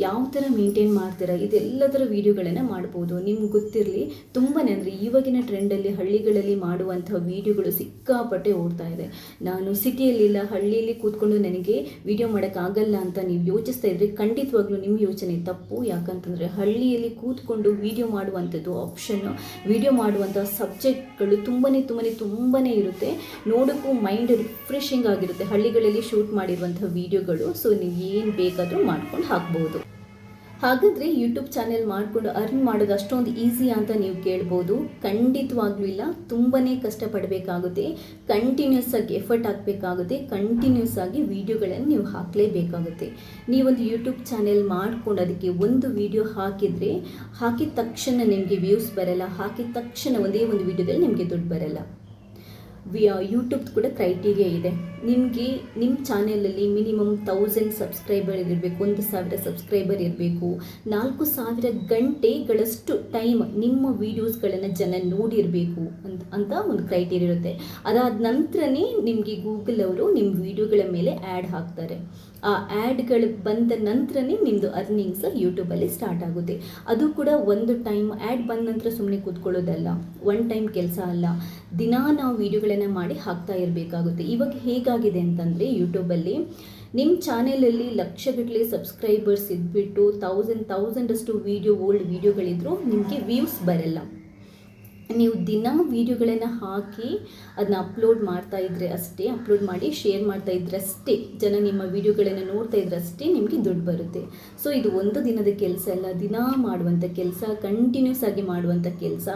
ಯಾವ ಥರ ಮೇಂಟೈನ್ ಮಾಡ್ತೀರಾ, ಇದೆಲ್ಲದರ ವಿಡಿಯೋಗಳನ್ನು ಮಾಡ್ಬೋದು. ನಿಮ್ಗೆ ಗೊತ್ತಿರಲಿ, ತುಂಬಾ ಅಂದರೆ ಇವಾಗಿನ ಟ್ರೆಂಡಲ್ಲಿ ಹಳ್ಳಿಗಳಲ್ಲಿ ಮಾಡುವಂಥ ವಿಡಿಯೋಗಳು ಸಿಕ್ಕಾಪಟ್ಟೆ ಓಡ್ತಾ ಇದೆ. ನಾನು ಸಿಟಿಯಲ್ಲಿಲ್ಲ, ಹಳ್ಳಿಯಲ್ಲಿ ಕೂತ್ಕೊಂಡು ನನಗೆ ವಿಡಿಯೋ ಮಾಡೋಕ್ಕಾಗಲ್ಲ ಅಂತ ನೀವು ಯೋಚಿಸ್ತಾ ಇದ್ದರೆ ಖಂಡಿತವಾಗ್ಲೂ ನಿಮ್ಮ ಯೋಚನೆ ತಪ್ಪು. ಯಾಕಂತಂದರೆ ಹಳ್ಳಿಯಲ್ಲಿ ಕೂತ್ಕೊಂಡು ವಿಡಿಯೋ ಮಾಡುವಂಥದ್ದು ಆಪ್ಷನ್ನು, ವಿಡಿಯೋ ಮಾಡುವಂಥ ಸಬ್ಜೆಕ್ಟ್ಗಳು ತುಂಬಾ ಇರುತ್ತೆ. ನೋಡೋಕ್ಕೂ ಮೈಂಡ್ ರಿಫ್ರೆಶಿಂಗ್ ಆಗಿರುತ್ತೆ ಹಳ್ಳಿಗಳಲ್ಲಿ ಶೂಟ್ ಮಾಡಿರುವಂಥ ವಿಡಿಯೋಗಳು. ಸೊ ನೀವು ಏನು ಬೇಕಾದರೂ ಮಾಡ್ಕೊಂಡು ಹಾಕ್ಬೋದು. ಹಾಗಾದರೆ ಯೂಟ್ಯೂಬ್ ಚಾನೆಲ್ ಮಾಡಿಕೊಂಡು ಅರ್ನ್ ಮಾಡೋದು ಅಷ್ಟೊಂದು ಈಸಿ ಅಂತ ನೀವು ಕೇಳ್ಬೋದು. ಖಂಡಿತವಾಗ್ಲೂ ಇಲ್ಲ, ತುಂಬಾ ಕಷ್ಟಪಡಬೇಕಾಗುತ್ತೆ, ಕಂಟಿನ್ಯೂಸ್ ಆಗಿ ಎಫರ್ಟ್ ಹಾಕಬೇಕಾಗುತ್ತೆ, ಕಂಟಿನ್ಯೂಸ್ ಆಗಿ ವಿಡಿಯೋಗಳನ್ನು ನೀವು ಹಾಕಲೇಬೇಕಾಗುತ್ತೆ. ನೀವೊಂದು ಯೂಟ್ಯೂಬ್ ಚಾನೆಲ್ ಮಾಡ್ಕೊಂಡು ಅದಕ್ಕೆ ಒಂದು ವಿಡಿಯೋ ಹಾಕಿದ ತಕ್ಷಣ ನಿಮಗೆ ವ್ಯೂಸ್ ಬರಲ್ಲ, ಹಾಕಿದ ತಕ್ಷಣ ಒಂದೇ ಒಂದು ವಿಡಿಯೋದಲ್ಲಿ ನಿಮಗೆ ದುಡ್ಡು ಬರಲ್ಲ. ಯೂಟ್ಯೂಬ್ ಕೂಡ ಕ್ರೈಟೀರಿಯಾ ಇದೆ. ನಿಮಗೆ ನಿಮ್ಮ ಚಾನೆಲಲ್ಲಿ ಮಿನಿಮಮ್ 1000 ಸಬ್ಸ್ಕ್ರೈಬರ್ ಇರಬೇಕು, 1000 ಸಬ್ಸ್ಕ್ರೈಬರ್ ಇರಬೇಕು, 4000 ಗಂಟೆಗಳಷ್ಟು ಟೈಮ್ ನಿಮ್ಮ ವೀಡಿಯೋಸ್ಗಳನ್ನು ಜನ ನೋಡಿರಬೇಕು ಅಂತ ಒಂದು ಕ್ರೈಟೀರಿಯಾ ಇರುತ್ತೆ. ಅದಾದ ನಂತರನೇ ನಿಮಗೆ ಗೂಗಲ್ ಅವರು ನಿಮ್ಮ ವೀಡಿಯೋಗಳ ಮೇಲೆ ಆ್ಯಡ್ ಹಾಕ್ತಾರೆ. ಆ ಆ್ಯಡ್ಗಳು ಬಂದ ನಂತರನೇ ನಿಮ್ಮದು ಅರ್ನಿಂಗ್ಸ್ ಯೂಟ್ಯೂಬಲ್ಲಿ ಸ್ಟಾರ್ಟ್ ಆಗುತ್ತೆ. ಅದು ಕೂಡ ಒಂದು ಟೈಮ್ ಆ್ಯಡ್ ಬಂದ ನಂತರ ಸುಮ್ಮನೆ ಕೂತ್ಕೊಳ್ಳೋದಲ್ಲ, ಒನ್ ಟೈಮ್ ಕೆಲಸ ಅಲ್ಲ, ದಿನಾ ನಾವು ವೀಡಿಯೋಗಳನ್ನು ಮಾಡಿ ಹಾಕ್ತಾ ಇರಬೇಕಾಗುತ್ತೆ. ಇವಾಗ ಹೇಗಾಗಿದೆ ಅಂತಂದರೆ ಯೂಟ್ಯೂಬಲ್ಲಿ ನಿಮ್ಮ ಚಾನೆಲಲ್ಲಿ ಲಕ್ಷಗಟ್ಟಲೆ ಸಬ್ಸ್ಕ್ರೈಬರ್ಸ್ ಇದ್ಬಿಟ್ಟು 1000 ಅಷ್ಟು ಓಲ್ಡ್ ವೀಡಿಯೋಗಳಿದ್ರೂ ನಿಮಗೆ ವ್ಯೂಸ್ ಬರಲ್ಲ. ನೀವು ದಿನ ವೀಡಿಯೋಗಳನ್ನು ಹಾಕಿ ಅದನ್ನ ಅಪ್ಲೋಡ್ ಮಾಡ್ತಾ ಇದ್ದರೆ ಅಷ್ಟೇ, ಅಪ್ಲೋಡ್ ಮಾಡಿ ಶೇರ್ ಮಾಡ್ತಾ ಇದ್ದರೆ ಅಷ್ಟೇ, ಜನ ನಿಮ್ಮ ವೀಡಿಯೋಗಳನ್ನು ನೋಡ್ತಾ ಇದ್ರೆ ಅಷ್ಟೇ ನಿಮಗೆ ದುಡ್ಡು ಬರುತ್ತೆ. ಸೊ ಇದು ಒಂದು ದಿನದ ಕೆಲಸ ಅಲ್ಲ, ದಿನ ಮಾಡುವಂಥ ಕೆಲಸ, ಕಂಟಿನ್ಯೂಸ್ ಆಗಿ ಮಾಡುವಂಥ ಕೆಲಸ.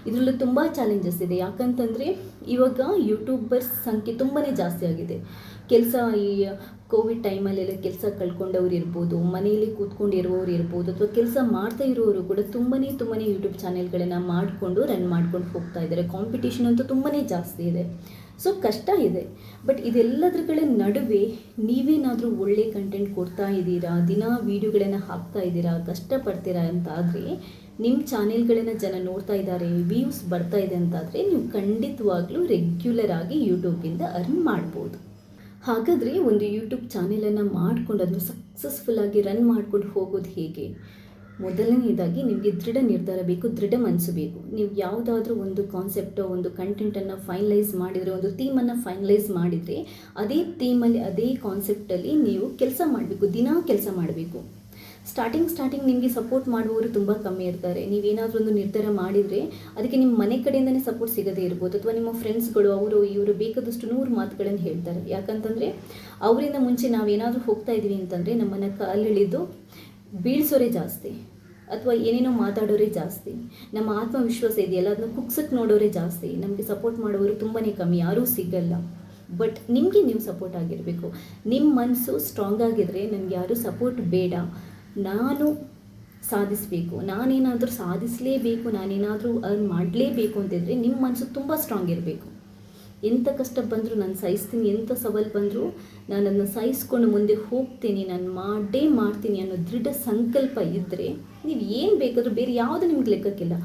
ಇದರಲ್ಲೂ ತುಂಬ ಚಾಲೆಂಜಸ್ ಇದೆ. ಯಾಕಂತಂದರೆ ಇವಾಗ ಯೂಟ್ಯೂಬರ್ಸ್ ಸಂಖ್ಯೆ ತುಂಬಾ ಜಾಸ್ತಿ ಆಗಿದೆ. ಕೆಲಸ ಈ ಕೋವಿಡ್ ಟೈಮಲ್ಲೆಲ್ಲ ಕೆಲಸ ಕಳ್ಕೊಂಡವ್ರು ಇರ್ಬೋದು, ಮನೆಯಲ್ಲಿ ಕೂತ್ಕೊಂಡಿರುವವರು ಇರ್ಬೋದು, ಅಥವಾ ಕೆಲಸ ಮಾಡ್ತಾ ಇರೋರು ಕೂಡ ತುಂಬಾ ಯೂಟ್ಯೂಬ್ ಚಾನೆಲ್ಗಳನ್ನು ಮಾಡಿಕೊಂಡು ರನ್ ಮಾಡ್ಕೊಂಡು ಹೋಗ್ತಾ ಇದ್ದಾರೆ. ಕಾಂಪಿಟೇಷನ್ ಅಂತೂ ತುಂಬಾ ಜಾಸ್ತಿ ಇದೆ. ಸೊ ಕಷ್ಟ ಇದೆ. ಬಟ್ ಇದೆಲ್ಲದರ ನಡುವೆ ನೀವೇನಾದರೂ ಒಳ್ಳೆ ಕಂಟೆಂಟ್ ಕೊಡ್ತಾ ಇದ್ದೀರಾ, ದಿನ ವೀಡಿಯೋಗಳನ್ನು ಹಾಕ್ತಾ ಇದ್ದೀರಾ, ಕಷ್ಟಪಡ್ತೀರಾ ಅಂತಾದರೆ, ನಿಮ್ಮ ಚಾನೆಲ್ಗಳನ್ನು ಜನ ನೋಡ್ತಾ ಇದ್ದಾರೆ, ವ್ಯೂಸ್ ಬರ್ತಾ ಇದೆ ಅಂತಾದರೆ ನೀವು ಖಂಡಿತವಾಗ್ಲೂ ರೆಗ್ಯುಲರ್ ಆಗಿ ಯೂಟ್ಯೂಬಿಂದ ಅರ್ನ್ ಮಾಡ್ಬೋದು. ಹಾಗಾದರೆ ಒಂದು ಯೂಟ್ಯೂಬ್ ಚಾನೆಲನ್ನು ಮಾಡಿಕೊಂಡು ಅದನ್ನು ಸಕ್ಸಸ್ಫುಲ್ಲಾಗಿ ರನ್ ಮಾಡ್ಕೊಂಡು ಹೋಗೋದು ಹೇಗೆ? ಮೊದಲನೇದಾಗಿ ನಿಮಗೆ ದೃಢ ನಿರ್ಧಾರ ಬೇಕು, ದೃಢ ಮನಸ್ಸು ಬೇಕು. ನೀವು ಯಾವುದಾದ್ರೂ ಒಂದು ಕಾನ್ಸೆಪ್ಟೋ ಒಂದು ಕಂಟೆಂಟನ್ನು ಫೈನಲೈಸ್ ಮಾಡಿದರೆ, ಒಂದು ಥೀಮನ್ನು ಫೈನಲೈಸ್ ಮಾಡಿದರೆ, ಅದೇ ಥೀಮಲ್ಲಿ ಅದೇ ಕಾನ್ಸೆಪ್ಟಲ್ಲಿ ನೀವು ಕೆಲಸ ಮಾಡಬೇಕು, ದಿನಾ ಕೆಲಸ ಮಾಡಬೇಕು. ಸ್ಟಾರ್ಟಿಂಗ್ ನಿಮಗೆ ಸಪೋರ್ಟ್ ಮಾಡುವವರು ತುಂಬ ಕಮ್ಮಿ ಇರ್ತಾರೆ. ನೀವೇನಾದರೂ ಒಂದು ನಿರ್ಧಾರ ಮಾಡಿದರೆ ಅದಕ್ಕೆ ನಿಮ್ಮ ಮನೆ ಕಡೆಯಿಂದನೇ ಸಪೋರ್ಟ್ ಸಿಗದೇ ಇರ್ಬೋದು, ಅಥವಾ ನಿಮ್ಮ ಫ್ರೆಂಡ್ಸ್ಗಳು ಅವರು ಇವರು ಬೇಕಾದಷ್ಟು 100 ಮಾತುಗಳನ್ನು ಹೇಳ್ತಾರೆ. ಯಾಕಂತಂದರೆ ಅವರಿಂದ ಮುಂಚೆ ನಾವೇನಾದರೂ ಹೋಗ್ತಾ ಇದ್ದೀವಿ ಅಂತಂದರೆ ನಮ್ಮನ್ನು ಕಾಲೆಳೆದು ಬೀಳ್ಸೋರೇ ಜಾಸ್ತಿ, ಅಥವಾ ಏನೇನೋ ಮಾತಾಡೋರೇ ಜಾಸ್ತಿ. ನಮ್ಮ ಆತ್ಮವಿಶ್ವಾಸ ಇದೆಯಲ್ಲ ಅದನ್ನ ಕುಗ್ಸಕ್ಕೆ ನೋಡೋರೇ ಜಾಸ್ತಿ. ನಮಗೆ ಸಪೋರ್ಟ್ ಮಾಡೋರು ತುಂಬಾ ಕಮ್ಮಿ, ಯಾರೂ ಸಿಗಲ್ಲ. ಬಟ್ ನಿಮಗೆ ನೀವು ಸಪೋರ್ಟ್ ಆಗಿರಬೇಕು. ನಿಮ್ಮ ಮನಸ್ಸು ಸ್ಟ್ರಾಂಗ್ ಆಗಿದ್ದರೆ ನನಗೆ ಯಾರೂ ಸಪೋರ್ಟ್ ಬೇಡ, ನಾನು ಸಾಧಿಸಬೇಕು, ನಾನೇನಾದರೂ ಸಾಧಿಸಲೇಬೇಕು, ನಾನೇನಾದರೂ ಅರ್ನ್ ಮಾಡಲೇಬೇಕು ಅಂತಿದ್ರೆ ನಿಮ್ಮ ಮನಸ್ಸು ತುಂಬ ಸ್ಟ್ರಾಂಗ್ ಇರಬೇಕು. ಎಂಥ ಕಷ್ಟ ಬಂದರೂ ನಾನು ಸಹಿಸ್ತೀನಿ, ಎಂಥ ಸವಾಲು ಬಂದರೂ ನಾನು ಅದನ್ನು ಸಹಿಸ್ಕೊಂಡು ಮುಂದೆ ಹೋಗ್ತೀನಿ, ನಾನು ಮಾಡೇ ಮಾಡ್ತೀನಿ ಅನ್ನೋ ದೃಢ ಸಂಕಲ್ಪ ಇದ್ದರೆ ನೀವು ಏನು ಬೇಕಾದರೂ, ಬೇರೆ ಯಾವುದು ನಿಮ್ಗೆ ಲೆಕ್ಕಕ್ಕಿಲ್ಲ,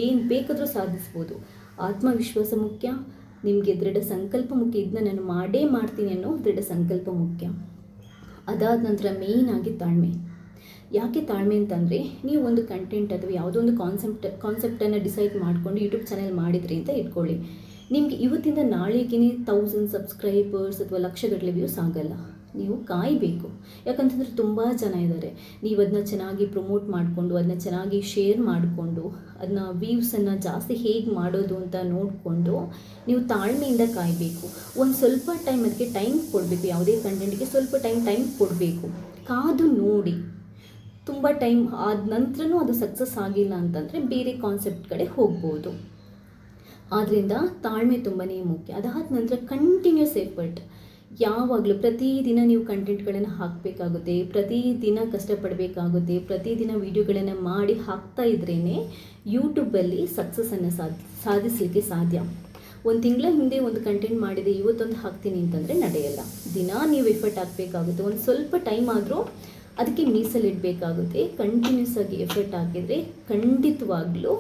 ಏನು ಬೇಕಾದರೂ ಸಾಧಿಸ್ಬೋದು. ಆತ್ಮವಿಶ್ವಾಸ ಮುಖ್ಯ, ನಿಮಗೆ ದೃಢ ಸಂಕಲ್ಪ ಮುಖ್ಯ. ಇದನ್ನ ನಾನು ಮಾಡೇ ಮಾಡ್ತೀನಿ ಅನ್ನೋ ದೃಢ ಸಂಕಲ್ಪ ಮುಖ್ಯ. ಅದಾದ ನಂತರ ಮೇಯ್ನಾಗಿ ತಾಳ್ಮೆ. ಯಾಕೆ ತಾಳ್ಮೆ ಅಂತಂದರೆ, ನೀವು ಒಂದು ಕಂಟೆಂಟ್ ಅಥವಾ ಯಾವುದೋ ಒಂದು ಕಾನ್ಸೆಪ್ಟನ್ನು ಡಿಸೈಡ್ ಮಾಡಿಕೊಂಡು ಯೂಟ್ಯೂಬ್ ಚಾನೆಲ್ ಮಾಡಿದ್ರಿ ಅಂತ ಇಟ್ಕೊಳ್ಳಿ. ನಿಮಗೆ ಇವತ್ತಿಂದ ನಾಳೆಗೇ 1000 ಸಬ್ಸ್ಕ್ರೈಬರ್ಸ್ ಅಥವಾ ಲಕ್ಷಗಟ್ಟಲೆ ವ್ಯೂಸ್ ಆಗಲ್ಲ. ನೀವು ಕಾಯಬೇಕು. ಯಾಕಂತಂದರೆ ತುಂಬ ಜನ ಇದ್ದಾರೆ. ನೀವು ಅದನ್ನ ಚೆನ್ನಾಗಿ ಪ್ರಮೋಟ್ ಮಾಡಿಕೊಂಡು, ಅದನ್ನ ಚೆನ್ನಾಗಿ ಶೇರ್ ಮಾಡಿಕೊಂಡು, ಅದನ್ನ ವ್ಯೂಸನ್ನು ಜಾಸ್ತಿ ಹೇಗೆ ಮಾಡೋದು ಅಂತ ನೋಡಿಕೊಂಡು ನೀವು ತಾಳ್ಮೆಯಿಂದ ಕಾಯಬೇಕು. ಒಂದು ಸ್ವಲ್ಪ ಟೈಮ್ ಅದಕ್ಕೆ ಟೈಮ್ ಕೊಡಬೇಕು. ಯಾವುದೇ ಕಂಟೆಂಟ್ಗೆ ಸ್ವಲ್ಪ ಟೈಮ್ ಕೊಡಬೇಕು. ಕಾದು ನೋಡಿ. ತುಂಬ ಟೈಮ್ ಆದ ನಂತರನೂ ಅದು ಸಕ್ಸಸ್ ಆಗಿಲ್ಲ ಅಂತಂದರೆ ಬೇರೆ ಕಾನ್ಸೆಪ್ಟ್ ಕಡೆ ಹೋಗ್ಬೋದು. ಆದ್ದರಿಂದ ತಾಳ್ಮೆ ತುಂಬಾ ಮುಖ್ಯ. ಅದಾದ ನಂತರ ಕಂಟಿನ್ಯೂಸ್ ಎಫರ್ಟ್. ಯಾವಾಗಲೂ ಪ್ರತಿದಿನ ನೀವು ಕಂಟೆಂಟ್ಗಳನ್ನು ಹಾಕಬೇಕಾಗುತ್ತೆ, ಪ್ರತಿದಿನ ಕಷ್ಟಪಡಬೇಕಾಗುತ್ತೆ, ಪ್ರತಿದಿನ ವೀಡಿಯೋಗಳನ್ನು ಮಾಡಿ ಹಾಕ್ತಾ ಇದ್ರೇ ಯೂಟ್ಯೂಬಲ್ಲಿ ಸಕ್ಸಸ್ಸನ್ನು ಸಾಧಿಸಲಿಕ್ಕೆ ಸಾಧ್ಯ. ಒಂದು ತಿಂಗಳ ಹಿಂದೆ ಒಂದು ಕಂಟೆಂಟ್ ಮಾಡಿದೆ, ಇವತ್ತೊಂದು ಹಾಕ್ತೀನಿ ಅಂತಂದರೆ ನಡೆಯಲ್ಲ. ದಿನ ನೀವು ಎಫರ್ಟ್ ಹಾಕಬೇಕಾಗುತ್ತೆ. ಒಂದು ಸ್ವಲ್ಪ ಟೈಮ್ ಆದರೂ ಅದಕ್ಕೆ ಮೀಸಲಿಡಬೇಕಾಗುತ್ತೆ. ಕಂಟಿನ್ಯೂಸ್ ಆಗಿ ಎಫರ್ಟ್ ಹಾಕಿದರೆ ಖಂಡಿತವಾಗ್ಲೂ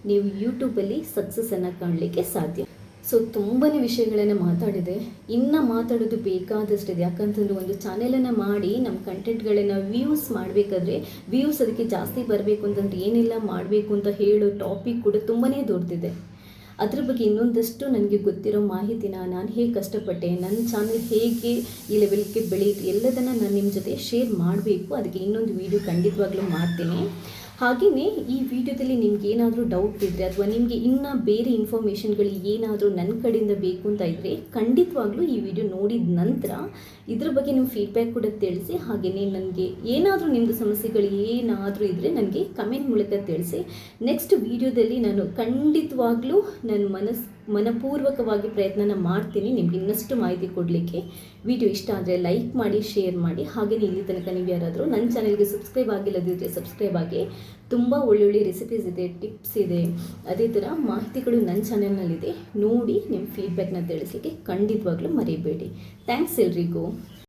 ನೀವು ಯೂಟ್ಯೂಬಲ್ಲಿ ಸಕ್ಸಸ್ಸನ್ನು ಕಾಣಲಿಕ್ಕೆ ಸಾಧ್ಯ. ಸೊ ತುಂಬಾ ವಿಷಯಗಳನ್ನು ಮಾತಾಡಿದೆ. ಇನ್ನು ಮಾತಾಡೋದು ಬೇಕಾದಷ್ಟಿದೆ. ಯಾಕಂತಂದ್ರೆ ಒಂದು ಚಾನೆಲನ್ನು ಮಾಡಿ ನಮ್ಮ ಕಂಟೆಂಟ್ಗಳನ್ನು ವ್ಯೂಸ್ ಮಾಡಬೇಕಾದ್ರೆ ವ್ಯೂಸ್ ಅದಕ್ಕೆ ಜಾಸ್ತಿ ಬರಬೇಕು ಅಂತಂದ್ರೆ ಏನೆಲ್ಲ ಮಾಡಬೇಕು ಅಂತ ಹೇಳೋ ಟಾಪಿಕ್ ಕೂಡ ತುಂಬಾ ದೊಡ್ಡದಿದೆ. ಅದ್ರ ಬಗ್ಗೆ ಇನ್ನೊಂದಷ್ಟು ನನಗೆ ಗೊತ್ತಿರೋ ಮಾಹಿತಿನ ನಾನು ಹೇಗೆ ಕಷ್ಟಪಟ್ಟೆ, ನನ್ನ ಚಾನಲ್ ಹೇಗೆ ಈ ಲೆವೆಲ್ಗೆ ಬೆಳೀತು ಎಲ್ಲದನ್ನು ನಾನು ನಿಮ್ಮ ಜೊತೆ ಶೇರ್ ಮಾಡಬೇಕು. ಅದಕ್ಕೆ ಇನ್ನೊಂದು ವೀಡಿಯೋ ಖಂಡಿತವಾಗ್ಲೂ ಮಾಡ್ತೀನಿ. ಹಾಗೆಯೇ ಈ ವಿಡಿಯೋದಲ್ಲಿ ನಿಮ್ಗೆ ಏನಾದರೂ ಡೌಟ್ ಇದ್ದರೆ ಅಥವಾ ನಿಮಗೆ ಇನ್ನೂ ಬೇರೆ ಇನ್ಫಾರ್ಮೇಷನ್ಗಳು ಏನಾದರೂ ನನ್ನ ಕಡೆಯಿಂದ ಬೇಕು ಅಂತ ಇದ್ದರೆ ಖಂಡಿತವಾಗ್ಲೂ ಈ ವಿಡಿಯೋ ನೋಡಿದ ನಂತರ ಇದ್ರ ಬಗ್ಗೆ ನೀವು ಫೀಡ್ಬ್ಯಾಕ್ ಕೂಡ ತಿಳಿಸಿ. ಹಾಗೆಯೇ ನನಗೆ ಏನಾದರೂ ನಿಮ್ಮದು ಸಮಸ್ಯೆಗಳು ಏನಾದರೂ ಇದ್ದರೆ ನನಗೆ ಕಮೆಂಟ್ ಮೂಲಕ ತಿಳಿಸಿ. ನೆಕ್ಸ್ಟ್ ವಿಡಿಯೋದಲ್ಲಿ ನಾನು ಖಂಡಿತವಾಗ್ಲೂ ನನ್ನ ಮನಪೂರ್ವಕವಾಗಿ ಪ್ರಯತ್ನನ ಮಾಡ್ತೀನಿ ನಿಮ್ಗೆ ಇನ್ನಷ್ಟು ಮಾಹಿತಿ ಕೊಡಲಿಕ್ಕೆ. ವಿಡಿಯೋ ಇಷ್ಟ ಆದರೆ ಲೈಕ್ ಮಾಡಿ, ಶೇರ್ ಮಾಡಿ. ಹಾಗೆಯೇ ಇಲ್ಲಿ ತನಕ ನೀವು ಯಾರಾದರೂ ನನ್ನ ಚಾನೆಲ್ಗೆ ಸಬ್ಸ್ಕ್ರೈಬ್ ಆಗಿಲ್ಲದಿದ್ದರೆ ಸಬ್ಸ್ಕ್ರೈಬ್ ಆಗಿ. ತುಂಬ ಒಳ್ಳೊಳ್ಳೆ ರೆಸಿಪೀಸ್ ಇದೆ, ಟಿಪ್ಸ್ ಇದೆ, ಅದೇ ಥರ ಮಾಹಿತಿಗಳು ನನ್ನ ಚಾನೆಲ್ನಲ್ಲಿದೆ. ನೋಡಿ ನಿಮ್ಮ ಫೀಡ್ಬ್ಯಾಕ್ನ ತಿಳಿಸಲಿಕ್ಕೆ ಖಂಡಿತವಾಗ್ಲೂ ಮರಿಬೇಡಿ. ಥ್ಯಾಂಕ್ಸ್ ಎಲ್ರಿಗೂ.